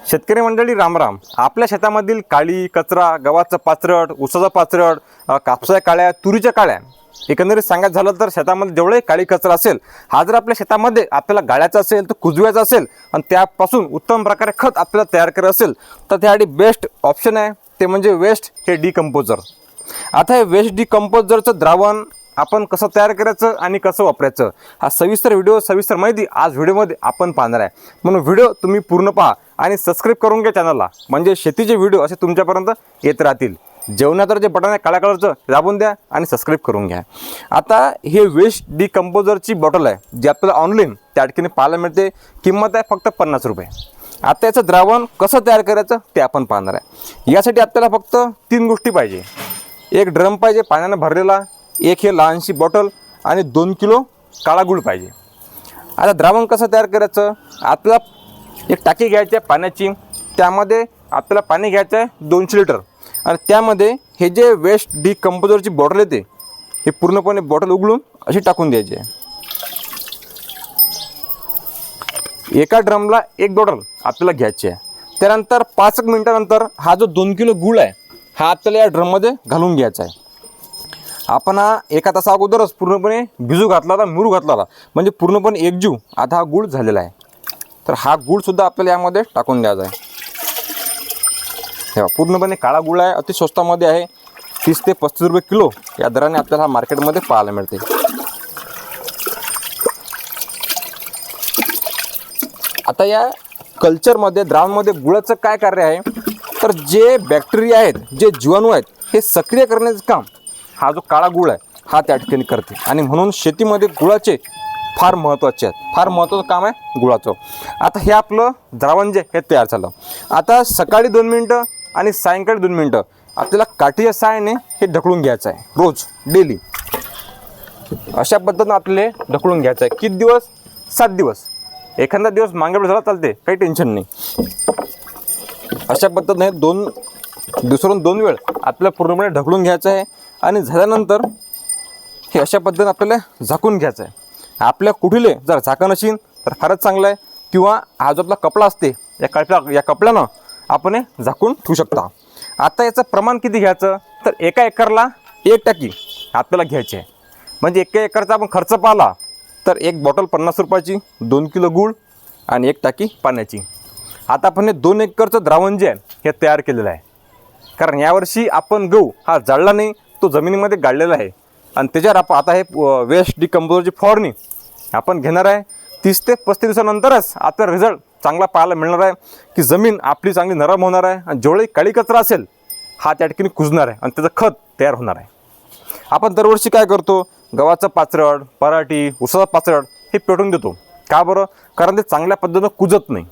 शेतकरी मंडळी रामराम। आपल्या शेतामधील काळी कचरा, गव्हाचं पाचरट, ऊसाचं पाचरट, कापसाच्या काळ्या, तुरीच्या काळ्या, एकंदरीत सांगायचं झालं तर शेतामध्ये जेवढे काळी कचरा असेल, हा जर आपल्या शेतामध्ये आपल्याला गाळ्याचा असेल तर कुजव्याचा असेल आणि त्यापासून उत्तम प्रकारे खत आपल्याला तयार करायचं असेल तर त्यासाठी बेस्ट ऑप्शन आहे ते म्हणजे वेस्ट हे डिकंपोजर। आता हे वेस्ट डिकंपोजरचं द्रावण आपण कसं तयार करायचं आणि कसं वापरायचं हा सविस्तर माहिती आज व्हिडिओमध्ये आपण पाहणार आहे। म्हणून व्हिडिओ तुम्ही पूर्ण पहा आणि सबस्क्राईब करून घ्या चॅनलला, म्हणजे शेतीचे व्हिडिओ असे तुमच्यापर्यंत येत राहतील। जेवणाचं जे बटन आहे काळ्या कलरचं दाबून द्या आणि सबस्क्राईब करून घ्या। आता हे वेस्ट डिकंपोजरची बॉटल आहे जी आपल्याला ऑनलाईन त्या ठिकाणी पाहायला मिळते, किंमत आहे फक्त 50 रुपये। आता याचं द्रावण कसं तयार करायचं ते आपण पाहणार आहे। यासाठी आपल्याला फक्त 3 गोष्टी पाहिजे। एक ड्रम पाहिजे पाण्याने भरलेला, एक हे लहानशी बॉटल आणि 2 किलो काळा गुळ पाहिजे। आता द्रावण कसं तयार करायचं, आपल्याला एक टाकी घ्यायची आहे पाण्याची, त्यामध्ये आपल्याला पाणी घ्यायचं आहे 200 लिटर आणि त्यामध्ये हे जे वेस्ट डिकंपोजरची बॉटल येते हे पूर्णपणे बॉटल उघडून अशी टाकून द्यायची आहे। एका ड्रमला एक बॉटल आपल्याला घ्यायची आहे। त्यानंतर 5 मिनिटानंतर हा जो 2 किलो गुळ आहे हा आपल्याला या ड्रममध्ये घालून घ्यायचा आहे। आपण हा एका तासा अगोदरच पूर्णपणे भिजू घातला होता, मुरू घातला होता, म्हणजे पूर्णपणे एकजीव आता हा गूळ झालेला आहे। तर हा गूळसुद्धा आपल्याला यामध्ये टाकून द्यायचा आहे। तेव्हा पूर्णपणे काळा गूळ आहे, अति स्वस्तामध्ये आहे, 30 ते 35 रुपये किलो या दराने आपल्याला हा मार्केटमध्ये पाहायला मिळते। आता या कल्चरमध्ये द्रावणमध्ये गुळाचं काय कार्य आहे, तर जे बॅक्टेरिया आहेत, जे जीवाणू आहेत, हे सक्रिय करण्याचं काम हा जो काळा गूळ आहे हा त्या ठिकाणी करते आणि म्हणून शेतीमध्ये गुळाचे फार महत्त्वाचे आहेत, फार महत्त्वाचं काम आहे गुळाचं। आता हे आपलं द्रावण जे हे तयार झालं। आता सकाळी 2 मिनटं आणि सायंकाळी 2 मिनटं आपल्याला काठीच्या सहाय्याने हे ढकलून घ्यायचं आहे, रोज डेली अशा पद्धतीनं आपल्याला ढकलून घ्यायचं आहे। किती दिवस? 7 दिवस। एखादा दिवस मागे झाला चालते, काही टेन्शन नाही। अशा पद्धतीने 2 दिवसातून 2 वेळ आपल्याला पूर्णपणे ढकलून घ्यायचं आहे आणि झाल्यानंतर हे अशा पद्धतीने आपल्याला झाकून घ्यायचं आहे। आपल्या कुठले जर झाकण असेल तर फारच चांगलं आहे, किंवा हा जो आपला कपडा असते या कपड्यानं आपण हे झाकून ठेवू शकता। आता याचं प्रमाण किती घ्यायचं, तर एका एकरला 1 टाकी आपल्याला घ्यायची आहे। म्हणजे एका एकरचा आपण खर्च पाहिला तर एक बॉटल 50 रुपयाची, 2 किलो गूळ आणि 1 टाकी पाण्याची। आता आपण हे 2 एकरचं द्रावण जे आहे हे तयार केलेलं आहे, कारण यावर्षी आपण गहू हा जाळला नाही, तो जमिनीमध्ये गाडलेला आहे आणि त्याच्यावर आपण आता हे वेस्ट डिकंपोजरची फवारणी आपण घेणार आहे। 30 ते 35 दिवसानंतरच आपला रिझल्ट चांगला पाहायला मिळणार आहे, की जमीन आपली चांगली नरम होणार आहे आणि जेवढे काळी कचरा असेल हा त्या ठिकाणी कुजणार आहे आणि त्याचं खत तयार होणार आहे। आपण दरवर्षी काय करतो, गव्हाचं पाचरट, पराठी, ऊसाचं पाचरट हे पेटून देतो। का बरं? कारण ते चांगल्या पद्धतीनं कुजत नाही,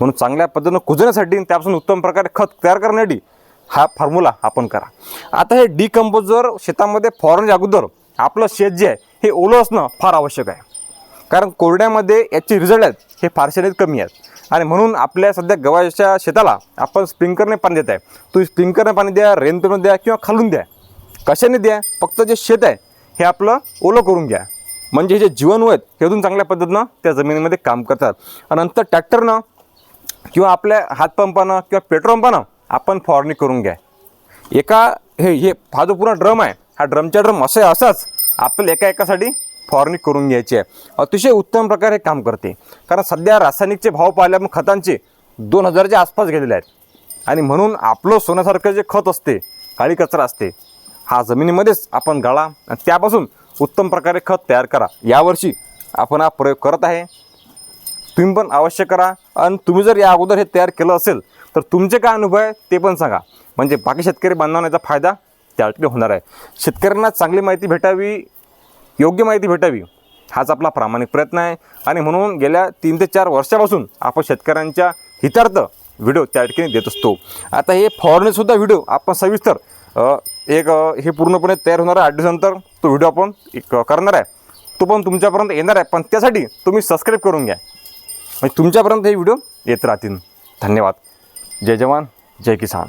म्हणून चांगल्या पद्धतीनं कुजण्यासाठी त्यापासून उत्तम प्रकारे खत तयार करण्यासाठी हा फॉर्म्युला आपण करा। आता हे डिकंपोजर शेतामध्ये फवारण्याच्या अगोदर आपलं शेत जे आहे हे ओलं असणं फार आवश्यक आहे, कारण कोरड्यामध्ये याचे रिझल्ट आहेत हे फारसे कमी आहेत आणि म्हणून आपल्या सध्या गव्हाच्या शेताला आपण स्प्रिंकलरने पाणी देत आहे। तुम्ही स्प्रिंकलरने पाणी द्या, रेनपेनं द्या किंवा खालून द्या, कशाने द्या, फक्त जे शेत आहे हे आपलं ओलं करून घ्या, म्हणजे जे जीवाणू आहेत हे अजून चांगल्या पद्धतीनं त्या जमिनीमध्ये काम करतात आणि नंतर ट्रॅक्टरनं किंवा आपल्या हातपंपानं किंवा पेट्रोल पंपानं आपण फवारणी करून घ्या। हे हा जो पूर्ण ड्रम आहे हा ड्रमच्या ड्रम असाच आपल्याला एकासाठी फवारणी करून घ्यायची आहे। अतिशय उत्तम प्रकारे काम करते, कारण सध्या रासायनिकचे भाव पाहिले मग खतांचे 2000च्या आसपास गेलेले आहेत आणि म्हणून आपलं सोन्यासारखं जे खत असते, काळी कचरा असते, हा जमिनीमध्येच आपण गाळा आणि त्यापासून उत्तम प्रकारे खत तयार करा। यावर्षी आपण हा प्रयोग करत आहे, तुम्ही पण अवश्य करा आणि तुम्ही जर या अगोदर हे तयार केलं असेल तर तुमचे काय अनुभव आहे ते पण सांगा, म्हणजे बाकी शेतकरी बांधवांना याचा फायदा त्या ठिकाणी होणार आहे। शेतकऱ्यांना चांगली माहिती भेटावी, योग्य माहिती भेटावी हाच आपला प्रामाणिक प्रयत्न आहे आणि म्हणून गेल्या 3 ते 4 वर्षापासून आपण शेतकऱ्यांच्या हितार्थ व्हिडिओ त्या ठिकाणी देत असतो। आता हे फवारणीसुद्धा व्हिडिओ आपण सविस्तर हे पूर्णपणे तयार होणार आहे 8 दिवसानंतर तो व्हिडिओ आपण करणार आहे, तो पण तुमच्यापर्यंत येणार आहे, पण त्यासाठी तुम्ही सबस्क्राईब करून घ्या, म्हणजे तुमच्यापर्यंत हे व्हिडिओ येत राहतील। धन्यवाद। जय जवान जय किसान।